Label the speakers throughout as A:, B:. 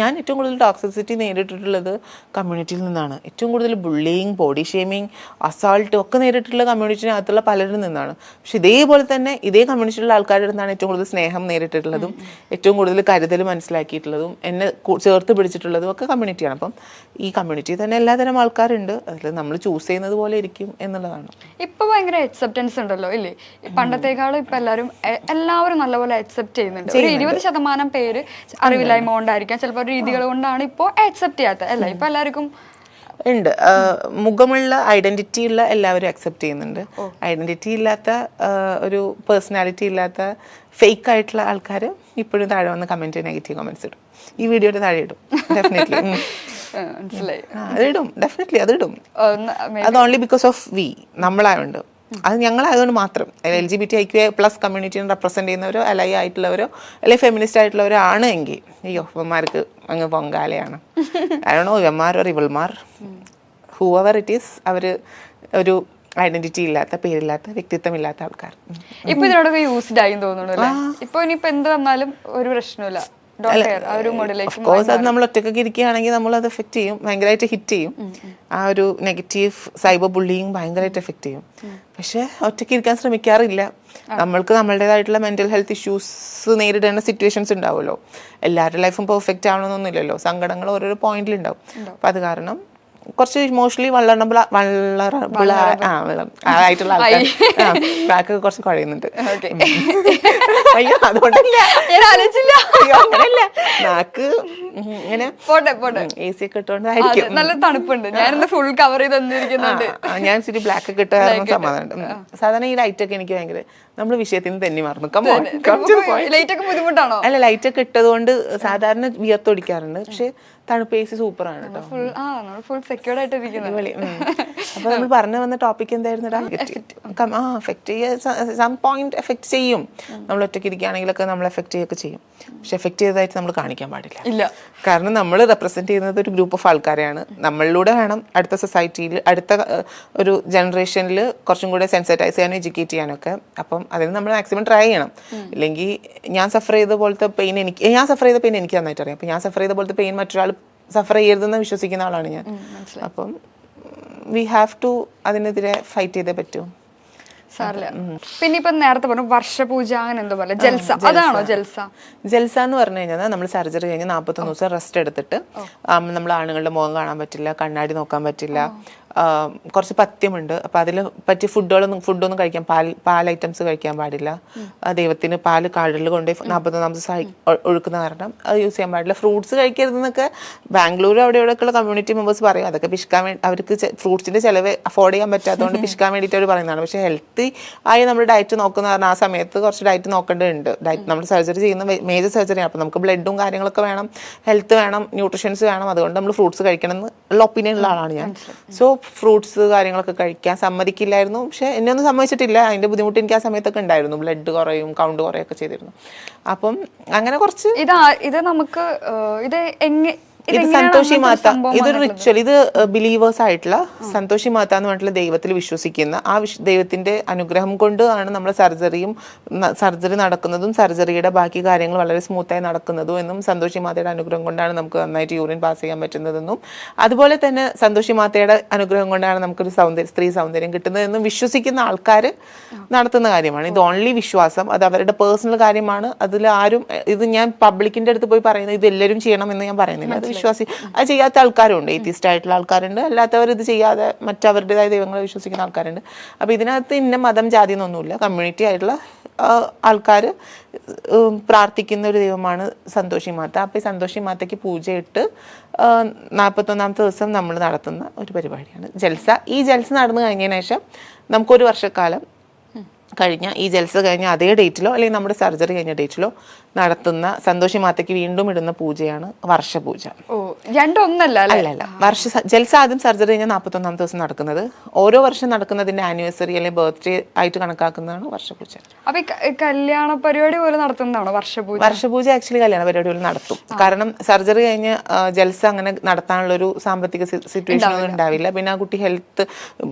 A: ഞാൻ ഏറ്റവും കൂടുതൽ ടോക്സിസിറ്റി നേരിട്ടിട്ടുള്ളത് കമ്മ്യൂണിറ്റിയിൽ നിന്നാണ്. ഏറ്റവും കൂടുതൽ ബുള്ളിങ്, ബോഡി ഷേമിങ്, അസാൾട്ട് ഒക്കെ നേരിട്ടുള്ള കമ്മ്യൂണിറ്റിനകത്തുള്ള പലരിൽ നിന്നാണ്. പക്ഷെ ഇതേപോലെ തന്നെ ഇതേ കമ്മ്യൂണിറ്റിയിലുള്ള ആൾക്കാരുടെ അടുത്താണ് ഏറ്റവും കൂടുതൽ സ്നേഹം നേരിട്ടിട്ടുള്ളതും ഏറ്റവും കൂടുതൽ കരുതൽ മനസ്സിലാക്കിയിട്ടുള്ളതും എന്നെ ചേർത്ത് പിടിച്ചിട്ടുള്ളതും ഒക്കെ കമ്മ്യൂണിറ്റിയാണ്. അപ്പം ഈ കമ്മ്യൂണിറ്റി തന്നെ എല്ലാതരം ആൾക്കാരുണ്ട്. അതിൽ നമ്മൾ ചൂസ് ചെയ്യുന്നത് പോലെ ഇരിക്കും എന്നുള്ളതാണ്.
B: ഇപ്പൊ ഭയങ്കര അക്സെപ്റ്റൻസ് ഉണ്ടല്ലോ ഇല്ലേ? പണ്ടത്തേക്കാളും ഇപ്പൊ എല്ലാവരും നല്ലപോലെ അക്സെപ്റ്റ് ചെയ്യുന്നുണ്ട്. ഒരു 20% പേര് അറിവില്ലായ്മ കൊണ്ടായിരിക്കാം, ചിലപ്പോൾ രീതികൾ കൊണ്ടാണ് ഇപ്പോൾ അക്സെപ്റ്റ് ചെയ്യാത്തത് അല്ല. ഇപ്പൊ എല്ലാവർക്കും
A: ഉണ്ട്. മുഖമുള്ള ഐഡന്റിറ്റി ഉള്ള എല്ലാവരും അക്സെപ്റ്റ് ചെയ്യുന്നുണ്ട്. ഐഡന്റിറ്റി ഇല്ലാത്ത ഒരു പേഴ്സണാലിറ്റി ഇല്ലാത്ത ഫേക്ക് ആയിട്ടുള്ള ആൾക്കാർ ഇപ്പോഴും താഴെ വന്ന് കമന്റ് നെഗറ്റീവ് കമന്റ്സ് ഇടും. ഈ വീഡിയോയുടെ താഴെ ഇടും. ഡെഫിനറ്റ്ലി അതിടും. ഡെഫിനറ്റ്ലി അതിടും. അത് ഓൺലി ബിക്കോസ് ഓഫ് നമ്മളായോണ്ട്, അത് ഞങ്ങളായതുകൊണ്ട് മാത്രം. LGBTIQ+ കമ്മ്യൂണിറ്റിനെ റെപ്രസെന്റ് ചെയ്യുന്നവരോ അലൈ ആയിട്ടുള്ളവരോ അല്ലെങ്കിൽ ഫെമിനിസ്റ്റ് ആയിട്ടുള്ളവരോ ആണ് എങ്കിൽ അയ്യോ ഇവന്മാർക്ക് അങ്ങ് പൊങ്കാലയാണ്. ആണോ ഇവന്മാരോ ഇവൾമാർ ഹൂവർ ഇറ്റ് ഈസ്, അവര് ഒരു ഐഡന്റിറ്റി ഇല്ലാത്ത, പേരില്ലാത്ത, വ്യക്തിത്വം ഇല്ലാത്ത ആൾക്കാർ.
B: ഇപ്പൊ ഇതിനോടൊക്കെ യൂസ്ഡ് ആയി തോന്നുന്നു. ഇപ്പൊ ഇനിയിപ്പോ എന്ത് വന്നാലും ഒരു പ്രശ്നമില്ല.
A: അത് നമ്മൾ ഒറ്റക്കൊക്കെ ഇരിക്കുകയാണെങ്കിൽ നമ്മൾ അത് എഫക്ട് ചെയ്യും, ഭയങ്കരമായിട്ട് ഹിറ്റ് ചെയ്യും. ആ ഒരു നെഗറ്റീവ് സൈബർ ബുള്ളിങ് ഭയങ്കരമായിട്ട് എഫക്ട് ചെയ്യും. പക്ഷെ ഒറ്റയ്ക്ക് ഇരിക്കാൻ ശ്രമിക്കാറില്ല. നമ്മൾക്ക് നമ്മളുടേതായിട്ടുള്ള മെന്റൽ ഹെൽത്ത് ഇഷ്യൂസ് നേരിടേണ്ട സിറ്റുവേഷൻസ് ഉണ്ടാവുമല്ലോ. എല്ലാവരുടെ ലൈഫും പെർഫെക്റ്റ് ആവണമെന്നൊന്നുമില്ലല്ലോ. സങ്കടങ്ങൾ ഓരോരോ പോയിന്റിലുണ്ടാവും. അപ്പം അത് കാരണം കുറച്ച് ഇമോഷണലി വളറബിൾ ആയിട്ടുള്ള ആൾക്കാർ ബാക്ക് കുറച്ച് കുഴയുന്നുണ്ട്. അയ്യോ അതുകൊണ്ടല്ല, അങ്ങനല്ല, നാക്ക് ഇങ്ങനെ AC ഒക്കെ ഇട്ടോണ്ടായിരിക്കും.
B: നല്ല തണുപ്പുണ്ട്. ഞാൻ ഫുൾ കവർ ചെയ്ത് തന്നിരിക്കുന്നുണ്ട്.
A: ഞാൻ ഇച്ചിരി ബ്ലാക്ക് ഒക്കെ ഇട്ട് കാരണം സമാധാനം. സാധാരണ ഈ ലൈറ്റ് ഒക്കെ എനിക്ക് ഭയങ്കര, നമ്മൾ വിഷയത്തിന് തന്നെ മറന്നു.
B: ബുദ്ധിമുട്ടാണോ?
A: അല്ല, ലൈറ്റ് ഒക്കെ ഇട്ടതുകൊണ്ട് സാധാരണ വിയർത്തൊടിക്കാറുണ്ട്. പക്ഷെ തണുപ്പ് AC സൂപ്പറാണ് കേട്ടോ. അപ്പൊ നമ്മൾ പറഞ്ഞു വന്ന ടോപ്പിക് എന്തായിരുന്നു? സം പോയിന്റ് എഫക്ട് ചെയ്യും. നമ്മൾ ഒറ്റയ്ക്ക് ഇരിക്കുകയാണെങ്കിലൊക്കെ നമ്മൾ എഫക്ട് ചെയ്യുകയൊക്കെ ചെയ്യും. പക്ഷെ എഫക്ട് ചെയ്തതായിട്ട് നമ്മൾ കാണിക്കാൻ പാടില്ല. കാരണം നമ്മൾ റെപ്രസെന്റ് ചെയ്യുന്നത് ഒരു ഗ്രൂപ്പ് ഓഫ് ആൾക്കാരെയാണ്. നമ്മളിലൂടെ വേണം അടുത്ത സൊസൈറ്റിയിൽ, അടുത്ത ഒരു ജനറേഷനിൽ കുറച്ചും കൂടെ സെൻസിറ്റൈസ് ചെയ്യാനും എഡ്യൂക്കേറ്റ് ചെയ്യാനൊക്കെ. അപ്പം അതിന് നമ്മൾ മാക്സിമം ട്രൈ ചെയ്യണം. ഇല്ലെങ്കിൽ ഞാൻ സഫർ ചെയ്ത പോലത്തെ പെയിൻ എനിക്ക് നന്നായിട്ട് അറിയാം. അപ്പം ഞാൻ സഫർ ചെയ്ത പോലത്തെ പെയിൻ മറ്റൊരാൾ സഫർ ചെയ്യരുതെന്ന് വിശ്വസിക്കുന്ന ആളാണ് ഞാൻ. അപ്പം വി ഹാവ് ടു അതിനെതിരെ ഫൈറ്റ് ചെയ്തേ പറ്റൂ.
B: പിന്നെ ഇപ്പൊ നേരത്തെ പറഞ്ഞു വർഷപൂജ, അങ്ങനെ എന്തോ പോലെ ജൽസ, അതാണോ ജൽസ?
A: ജൽസ എന്ന് പറഞ്ഞു കഴിഞ്ഞാൽ നമ്മൾ സർജറി കഴിഞ്ഞ് 41 ദിവസം റെസ്റ്റ് എടുത്തിട്ട് നമ്മൾ ആണുങ്ങളുടെ മുഖം കാണാൻ പറ്റില്ല, കണ്ണാടി നോക്കാൻ പറ്റില്ല, കുറച്ച് പഥ്യമുണ്ട്. അപ്പം അതിൽ പറ്റിയ ഫുഡൊന്നും കഴിക്കാൻ, പാൽ ഐറ്റംസ് കഴിക്കാൻ പാടില്ല. ദൈവത്തിന് പാല് കാടിൽ കൊണ്ട് 41 ദിവസം ഒഴുക്കുന്ന കാരണം അത് യൂസ് ചെയ്യാൻ പാടില്ല. ഫ്രൂട്ട്സ് കഴിക്കരുതെന്നൊക്കെ ബാംഗ്ലൂർ അവിടെ ഇവിടെയൊക്കെയുള്ള കമ്മ്യൂണിറ്റി മെമ്പേഴ്സ് പറയും. അതൊക്കെ പിശുക്കാൻ വേണ്ടി, അവർക്ക് ഫ്രൂട്ട്സിന്റെ ചിലവ് അഫോർഡ് ചെയ്യാൻ പറ്റാത്തതുകൊണ്ട് പിശുക്കാൻ വേണ്ടിയിട്ട് അവർ പറയുന്നതാണ്. പക്ഷേ ഹെൽത്തി ആയി നമ്മൾ ഡയറ്റ് നോക്കുന്ന പറഞ്ഞാൽ ആ സമയത്ത് കുറച്ച് ഡയറ്റ് നോക്കേണ്ടതുണ്ട്. ഡയറ്റ് നമ്മൾ സർജറി ചെയ്യുന്ന മേജർ സർജറിയാണ്. അപ്പം നമുക്ക് ബ്ലഡും കാര്യങ്ങളൊക്കെ വേണം, ഹെൽത്ത് വേണം, ന്യൂട്രീഷൻസ് വേണം. അതുകൊണ്ട് നമ്മൾ ഫ്രൂട്ട്സ് കഴിക്കണം എന്നുള്ള ഒപ്പീനിയൻ ഉള്ള ആളാണ് ഞാൻ. സോ ഫ്രൂട്ട്സ് കാര്യങ്ങളൊക്കെ കഴിക്കാൻ സമ്മതിക്കില്ലായിരുന്നു. പക്ഷെ എന്നെ ഒന്നും സമ്മതിച്ചിട്ടില്ല. അതിന്റെ ബുദ്ധിമുട്ട് എനിക്ക് ആ സമയത്തൊക്കെ ഉണ്ടായിരുന്നു. ബ്ലഡ് കുറയും, കൗണ്ട് കുറയൊക്കെ ചെയ്തിരുന്നു. അപ്പം അങ്ങനെ കുറച്ച്
B: ഇത് നമുക്ക്
A: ഇത് സന്തോഷി മാത, ഇതൊരു റിച്വൽ. ഇത് ബിലീവേഴ്സ് ആയിട്ടുള്ള സന്തോഷി മാത എന്ന് പറഞ്ഞിട്ടുള്ള ദൈവത്തിൽ വിശ്വസിക്കുന്ന ആ ദൈവത്തിന്റെ അനുഗ്രഹം കൊണ്ടാണ് നമ്മൾ സർജറി നടക്കുന്നതും സർജറിയുടെ ബാക്കി കാര്യങ്ങൾ വളരെ സ്മൂത്തായി നടക്കുന്നതും എന്നും സന്തോഷി മാതയുടെ അനുഗ്രഹം കൊണ്ടാണ് നമുക്ക് നന്നായിട്ട് യൂറിൻ പാസ് ചെയ്യാൻ പറ്റുന്നതെന്നും അതുപോലെ തന്നെ സന്തോഷി മാതയുടെ അനുഗ്രഹം കൊണ്ടാണ് നമുക്കൊരു സ്ത്രീ സൗന്ദര്യം കിട്ടുന്നതെന്നും വിശ്വസിക്കുന്ന ആൾക്കാർ നടത്തുന്ന കാര്യമാണ്. ഇത് ഓൺലി വിശ്വാസം, അത് അവരുടെ പേഴ്സണൽ കാര്യമാണ്. അതിൽ ആരും, ഇത് ഞാൻ പബ്ലിക്കിന്റെ അടുത്ത് പോയി പറയുന്നത് ഇത് എല്ലാവരും ചെയ്യണമെന്ന് ഞാൻ പറയുന്നില്ല. അത് വിശ്വാസി, അത് ചെയ്യാത്ത ആൾക്കാരുണ്ട്, ഏത്തിസ്റ്റ് ആയിട്ടുള്ള ആൾക്കാരുണ്ട്, അല്ലാത്തവർ ഇത് ചെയ്യാതെ മറ്റവരുടേതായ ദൈവങ്ങളെ വിശ്വസിക്കുന്ന ആൾക്കാരുണ്ട്. അപ്പോൾ ഇതിനകത്ത് ഇന്ന മതം ജാതി എന്നൊന്നുമില്ല. കമ്മ്യൂണിറ്റി ആയിട്ടുള്ള ആൾക്കാർ പ്രാർത്ഥിക്കുന്ന ഒരു ദൈവമാണ് സന്തോഷി മാത. അപ്പോൾ ഈ സന്തോഷി മാതയ്ക്ക് പൂജയിട്ട് 41ാമത്തെ ദിവസം നമ്മൾ നടത്തുന്ന ഒരു പരിപാടിയാണ് ജൽസ. ഈ ജൽസ നടന്നു കഴിഞ്ഞതിന് ശേഷം നമുക്കൊരു വർഷക്കാലം കഴിഞ്ഞ ഈ ജൽസ കഴിഞ്ഞ അതേ ഡേറ്റിലോ അല്ലെങ്കിൽ നമ്മുടെ സർജറി കഴിഞ്ഞ ഡേറ്റിലോ നടത്തുന്ന സന്തോഷി മാതയ്ക്ക് വീണ്ടും ഇടുന്ന പൂജയാണ് വർഷപൂജ. അല്ലല്ല, ജൽസ ആദ്യം സർജറി കഴിഞ്ഞാൽ 41ാമത്തെ ദിവസം നടക്കുന്നത്. ഓരോ വർഷം നടക്കുന്നതിന്റെ ആനിവേഴ്സറി അല്ലെങ്കിൽ ബർത്ത്ഡേ ആയിട്ട് കണക്കാക്കുന്നതാണ് വർഷപൂജ.
B: കല്യാണ പരിപാടി പോലെ നടത്തുന്നതാണോ വർഷപൂജ?
A: വർഷപൂജ ആക്ച്വലി കല്യാണ പരിപാടി പോലെ നടത്തും. കാരണം സർജറി കഴിഞ്ഞ് ജൽസ അങ്ങനെ നടത്താനുള്ള ഒരു സാമ്പത്തിക സിറ്റുവേഷൻ ഒന്നും ഉണ്ടാവില്ല. പിന്നെ ആ കുട്ടി ഹെൽത്ത്,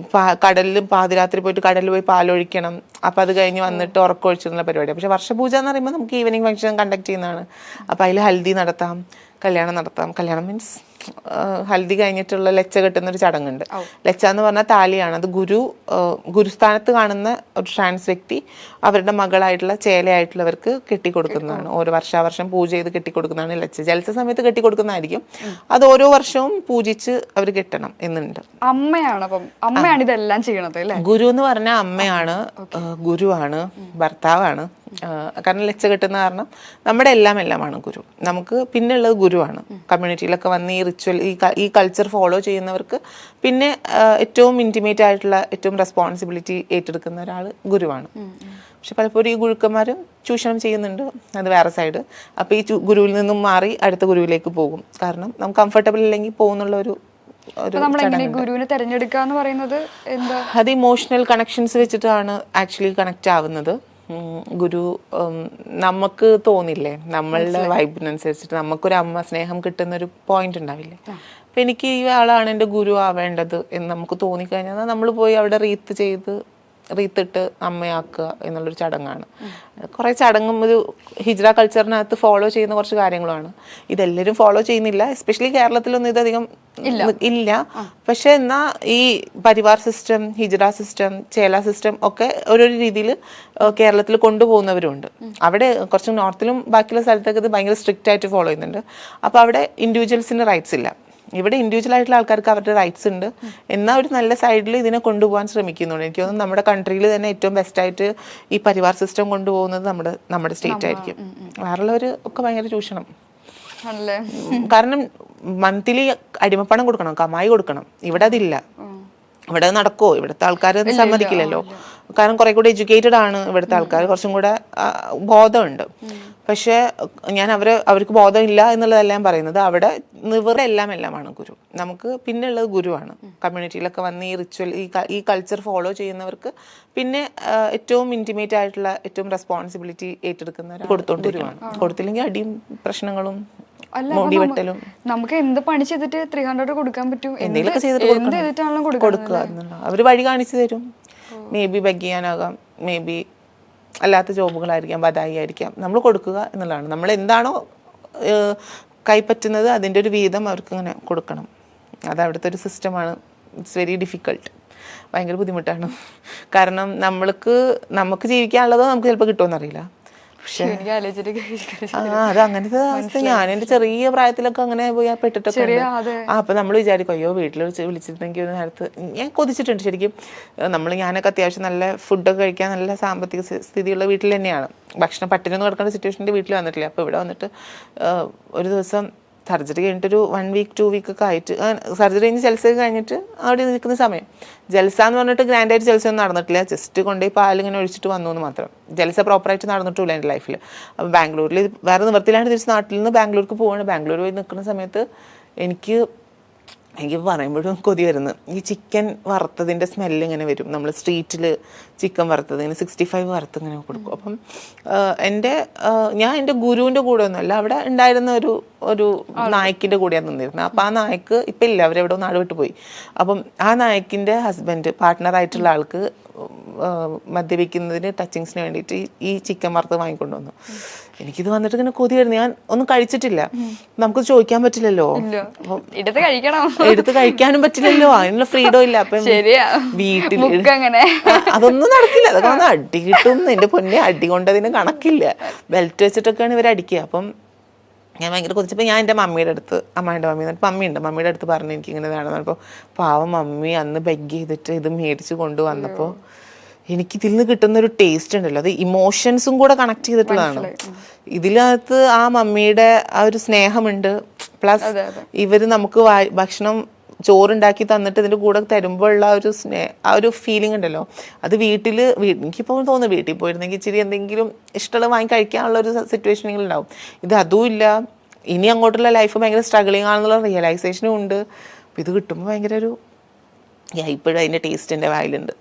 A: കടലിലും പാതിരാത്രി പോയിട്ട് കടലിൽ പോയി പാലൊഴിക്കണം. അപ്പൊ അത് കഴിഞ്ഞ് വന്നിട്ട് ഉറക്കൊഴിച്ചിരുന്ന പരിപാടി. പക്ഷെ വർഷപൂജ എന്ന് പറയുമ്പോൾ നമുക്ക് ഈവനിങ് ഫംഗ്ഷൻ കണ്ടക്ട് ചെയ്യുന്നതാണ്. അപ്പൊ അതിൽ ഹൽദി നടത്താം, കല്യാണം നടത്താം. കല്യാണം മീൻസ് ഹൽദി കഴിഞ്ഞിട്ടുള്ള ലച്ച കെട്ടുന്ന ഒരു ചടങ്ങുണ്ട്. ലച്ച എന്ന് പറഞ്ഞാൽ താലിയാണ്. അത് ഗുരുസ്ഥാനത്ത് കാണുന്ന ഒരു ട്രാൻസ് വ്യക്തി അവരുടെ മകളായിട്ടുള്ള ചേലയായിട്ടുള്ളവർക്ക് കെട്ടിക്കൊടുക്കുന്നതാണ്. ഓരോ വർഷാവർഷം പൂജ ചെയ്ത് കെട്ടിക്കൊടുക്കുന്നതാണ് ലച്ച. ജലസ സമയത്ത് കെട്ടിക്കൊടുക്കുന്നതായിരിക്കും. അത് ഓരോ വർഷവും പൂജിച്ച് അവർ കെട്ടണം എന്നുണ്ട്.
B: അമ്മയാണ് ഇതെല്ലാം ചെയ്യണത് അല്ലേ?
A: ഗുരു എന്ന് പറഞ്ഞാൽ അമ്മയാണ്, ഗുരുവാണ്, ഭർത്താവാണ്. കാരണം ലച്ച കെട്ടുന്ന കാരണം നമ്മുടെ എല്ലാമാണ് ഗുരു. നമുക്ക് പിന്നെ ഉള്ളത് ഗുരുവാണ്. കമ്മ്യൂണിറ്റിയിലൊക്കെ വന്ന് ഈ റിച്വൽ ഈ കൾച്ചർ ഫോളോ ചെയ്യുന്നവർക്ക് പിന്നെ ഏറ്റവും ഇന്റിമേറ്റ് ആയിട്ടുള്ള ഏറ്റവും റെസ്പോൺസിബിലിറ്റി ഏറ്റെടുക്കുന്ന ഒരാൾ ഗുരുവാണ്. പക്ഷെ പലപ്പോഴും ഈ ഗുരുക്കന്മാരും ചൂഷണം ചെയ്യുന്നുണ്ട്. അത് വേറെ സൈഡ്. അപ്പോൾ ഈ ഗുരുവിൽ നിന്നും മാറി അടുത്ത ഗുരുവിലേക്ക് പോകും. കാരണം നമുക്ക് കംഫർട്ടബിൾ ഇല്ലെങ്കിൽ പോകുന്നുള്ള ഒരു
B: ഗുരുവിനെ തെരഞ്ഞെടുക്കുക എന്ന് പറയുന്നത് എന്താ?
A: അത് ഇമോഷണൽ കണക്ഷൻസ് വെച്ചിട്ടാണ് ആക്ച്വലി കണക്ട് ആവുന്നത്. ഗുരു നമുക്ക് തോന്നില്ലേ, നമ്മളുടെ വൈബിനനുസരിച്ചിട്ട് നമുക്കൊരു അമ്മ സ്നേഹം കിട്ടുന്ന ഒരു പോയിന്റ് ഉണ്ടാവില്ലേ. അപ്പം എനിക്ക് ഈ ആളാണ് എൻ്റെ ഗുരു ആവേണ്ടത് എന്ന് നമുക്ക് തോന്നിക്കഴിഞ്ഞാൽ നമ്മൾ പോയി അവിടെ റീത്തിട്ട് അമ്മയാക്കുക എന്നുള്ളൊരു ചടങ്ങാണ്. കുറേ ചടങ്ങും ഒരു ഹിജ്റ കൾച്ചറിനകത്ത് ഫോളോ ചെയ്യുന്ന കുറച്ച് കാര്യങ്ങളാണ്. ഇതെല്ലാവരും ഫോളോ ചെയ്യുന്നില്ല. എസ്പെഷ്യലി കേരളത്തിലൊന്നും ഇതധികം ഇല്ല. പക്ഷെ എന്നാൽ ഈ പരിവാർ സിസ്റ്റം, ഹിജ്റ സിസ്റ്റം, ചേല സിസ്റ്റം ഒക്കെ ഓരോ രീതിയിൽ കേരളത്തിൽ കൊണ്ടുപോകുന്നവരുണ്ട്. അവിടെ കുറച്ച് നോർത്തിലും ബാക്കിയുള്ള സ്ഥലത്തൊക്കെ ഇത് ഭയങ്കര സ്ട്രിക്റ്റ് ആയിട്ട് ഫോളോ ചെയ്യുന്നുണ്ട്. അപ്പോൾ അവിടെ ഇൻഡിവിജ്വൽസിന് റൈറ്റ്സ് ഇല്ല. ഇവിടെ ഇൻഡിവിജ്വൽ ആയിട്ടുള്ള ആൾക്കാർക്ക് അവരുടെ റൈറ്റ്സ് ഉണ്ട്. എന്നാൽ ഒരു നല്ല സൈഡിൽ ഇതിനെ കൊണ്ടുപോകാൻ ശ്രമിക്കുന്നുണ്ട്. എനിക്ക് തോന്നുന്നു നമ്മുടെ കൺട്രിയിൽ തന്നെ ഏറ്റവും ബെസ്റ്റായിട്ട് ഈ പരിവാർ സിസ്റ്റം കൊണ്ടുപോകുന്നത് നമ്മുടെ സ്റ്റേറ്റ് ആയിരിക്കും. വേറുള്ളവർ ഒക്കെ ഭയങ്കര ചൂഷണം. കാരണം മന്ത്ലി അടിമപ്പണം കൊടുക്കണം, കമായി കൊടുക്കണം. ഇവിടെ അതില്ല. ഇവിടെ നടക്കുമോ? ഇവിടുത്തെ ആൾക്കാർ സമ്മതിക്കില്ലല്ലോ. കാരണം കുറെ കൂടെ എഡ്യൂക്കേറ്റഡ് ആണ് ഇവിടുത്തെ ആൾക്കാർ, കുറച്ചും കൂടെ ബോധമുണ്ട്. പക്ഷെ ഞാൻ അവർക്ക് ബോധമില്ല എന്നുള്ളതല്ല ഞാൻ പറയുന്നത്. അവിടെ ഇവരുടെ എല്ലാമാണ് ഗുരു. നമുക്ക് പിന്നെ ഉള്ളത് ഗുരുവാണ്. കമ്മ്യൂണിറ്റിയിലൊക്കെ വന്ന് ഈ റിച്വൽ ഈ കൾച്ചർ ഫോളോ ചെയ്യുന്നവർക്ക് പിന്നെ ഏറ്റവും ഇന്റിമേറ്റ് ആയിട്ടുള്ള ഏറ്റവും റെസ്പോൺസിബിലിറ്റി ഏറ്റെടുക്കുന്നവർ കൊടുത്തോണ്ടിരിക്കുകയാണ്. കൊടുത്തില്ലെങ്കിൽ അടിയും പ്രശ്നങ്ങളും മുടിവെട്ടലും.
B: നമുക്ക് എന്ത് പണി ചെയ്തിട്ട് 300 കൊടുക്കാൻ പറ്റും?
A: എന്തെങ്കിലുമൊക്കെ ചെയ്തിട്ട് കൊടുക്കുക എന്നുള്ള അവര് വഴി കാണിച്ചു തരും. മേ ബി ബെഗ് ചെയ്യാനാകാം, മേ ബി അല്ലാത്ത ജോബുകളായിരിക്കാം, ബദായി ആയിരിക്കാം. നമ്മൾ കൊടുക്കുക എന്നുള്ളതാണ്. നമ്മൾ എന്താണോ കൈപ്പറ്റുന്നത് അതിൻ്റെ ഒരു വീതം അവർക്ക് ഇങ്ങനെ കൊടുക്കണം. അത് അവിടുത്തെ ഒരു സിസ്റ്റമാണ്. It's very difficult. ഭയങ്കര ബുദ്ധിമുട്ടാണ്. കാരണം നമുക്ക് ജീവിക്കാനുള്ളതോ നമുക്ക് ചിലപ്പോൾ കിട്ടുമെന്നറിയില്ല. പക്ഷെ അത് അങ്ങനത്തെ അവസ്ഥ. ഞാൻ എൻ്റെ ചെറിയ പ്രായത്തിലൊക്കെ അങ്ങനെ പോയി പെട്ടിട്ടൊക്കെ. അപ്പൊ നമ്മൾ വിചാരിക്കും അയ്യോ വീട്ടിൽ വിളിച്ചിട്ടുണ്ടെങ്കിൽ ഒരു നേരത്ത് ഞാൻ കൊതിച്ചിട്ടുണ്ട് ശരിക്കും. ഞാനൊക്കെ അത്യാവശ്യം നല്ല ഫുഡൊക്കെ കഴിക്കാൻ നല്ല സാമ്പത്തിക സ്ഥിതിയുള്ള വീട്ടിൽ തന്നെയാണ്. ഭക്ഷണം പട്ടിണി കിടക്കേണ്ട സിറ്റുവേഷൻ്റെ വീട്ടിൽ വന്നിട്ടില്ല. അപ്പോൾ ഇവിടെ വന്നിട്ട് ഒരു ദിവസം സർജറി കഴിഞ്ഞിട്ടൊരു 1 വീക്ക് 2 വീക്കൊക്കെ ആയിട്ട്, സർജറി കഴിഞ്ഞ് ജലസ കഴിഞ്ഞിട്ട് അവിടെ നിൽക്കുന്ന സമയം. ജലസ എന്ന് പറഞ്ഞിട്ട് ഗ്രാൻഡായിട്ട് ജലസ ഒന്നും നടന്നിട്ടില്ല. ജസ്റ്റ് കൊണ്ടുപോയി പാലിങ്ങനെ ഒഴിച്ചിട്ട് വന്നു എന്ന് മാത്രം. ജലസ പ്രോപ്പറായിട്ട് നടന്നിട്ടില്ല എൻ്റെ ലൈഫിൽ. അപ്പോൾ ബാംഗ്ലൂരിൽ വേറെ നിവർത്തിയിലാണ്ട് തിരിച്ച് നാട്ടിൽ നിന്ന് ബാംഗ്ലൂർക്ക് പോവാണ്. ബാംഗ്ലൂർ പോയി നിൽക്കുന്ന സമയത്ത് എനിക്ക് പറയുമ്പോഴും കൊതി വരുന്നു. ഈ ചിക്കൻ വറുത്തതിൻ്റെ സ്മെല്ല് ഇങ്ങനെ വരും. നമ്മൾ സ്ട്രീറ്റിൽ ചിക്കൻ വറുത്തത് ഇങ്ങനെ 65 വറുത്ത് ഇങ്ങനെ കൊടുക്കും. അപ്പം ഞാൻ എൻ്റെ ഗുരുവിൻ്റെ കൂടെ ഒന്നുമല്ല, അവിടെ ഉണ്ടായിരുന്ന ഒരു നായ്ക്കിൻ്റെ കൂടെയാണ് നിന്നിരുന്നത്. അപ്പം ആ നായ്ക്ക് ഇപ്പം ഇല്ല, അവരെവിടെ നാട് വിട്ടു പോയി. അപ്പം ആ നായ്ക്കിൻ്റെ ഹസ്ബൻഡ് പാർട്ട്ണറായിട്ടുള്ള ആൾക്ക് മദ്യപിക്കുന്നതിന് ടച്ചിങ്സിന് വേണ്ടിയിട്ട് ഈ ചിക്കൻ വറുത്ത് വാങ്ങിക്കൊണ്ടുവന്നു. എനിക്കിത് വന്നിട്ട് ഇങ്ങനെ കൊതി വരുന്നു. ഞാൻ ഒന്നും കഴിച്ചിട്ടില്ല. നമുക്ക് ചോദിക്കാൻ പറ്റില്ലല്ലോ, എടുത്ത് കഴിക്കാനും പറ്റില്ലല്ലോ, അതിനുള്ള ഫ്രീഡം ഇല്ല. അപ്പം വീട്ടിൽ അതൊന്നും നടക്കില്ല. അതൊക്കെ വന്ന് അടി കിട്ടും. എൻ്റെ പൊന്നെ, അടി കൊണ്ടതിന് കണക്കില്ല. ബെൽറ്റ് വെച്ചിട്ടൊക്കെയാണ് ഇവർ അടിക്കുക. അപ്പം ഞാൻ ഭയങ്കര കൊതിച്ചപ്പോൾ ഞാൻ എൻ്റെ മമ്മിയുടെ അടുത്ത്, അമ്മയുടെ മമ്മിയുടെ അടുത്ത് പറഞ്ഞു എനിക്കിങ്ങനെ വേണം. അപ്പോൾ പാവം മമ്മി അന്ന് ബെഗ് ചെയ്തിട്ട് ഇത് മേടിച്ച് കൊണ്ടുവന്നപ്പോൾ എനിക്കിതിൽ നിന്ന് കിട്ടുന്ന ഒരു ടേസ്റ്റ് ഉണ്ടല്ലോ, അത് ഇമോഷൻസും കൂടെ കണക്ട് ചെയ്തിട്ടുള്ളതാണ്. ഇതിനകത്ത് ആ മമ്മിയുടെ ആ ഒരു സ്നേഹമുണ്ട്. പ്ലസ് ഇവര് നമുക്ക് ഭക്ഷണം ചോറുണ്ടാക്കി തന്നിട്ട് ഇതിൻ്റെ കൂടെ തരുമ്പോഴുള്ള ആ ഒരു ഫീലിംഗ് ഉണ്ടല്ലോ, അത് എനിക്കിപ്പോൾ തോന്നുന്നു വീട്ടിൽ പോയിരുന്നെങ്കിൽ ഇച്ചിരി എന്തെങ്കിലും ഇഷ്ടമുള്ള വാങ്ങി കഴിക്കാനുള്ള ഒരു സിറ്റുവേഷനുകൾ ഉണ്ടാവും. ഇത് അതും ഇല്ല. ഇനി അങ്ങോട്ടുള്ള ലൈഫ് ഭയങ്കര സ്ട്രഗിളിങ് ആണെന്നുള്ള റിയലൈസേഷനും ഉണ്ട്. അപ്പോൾ ഇത് കിട്ടുമ്പോൾ ഭയങ്കര ഇപ്പോഴും അതിൻ്റെ ടേസ്റ്റ് എൻ്റെ വായിലുണ്ട്.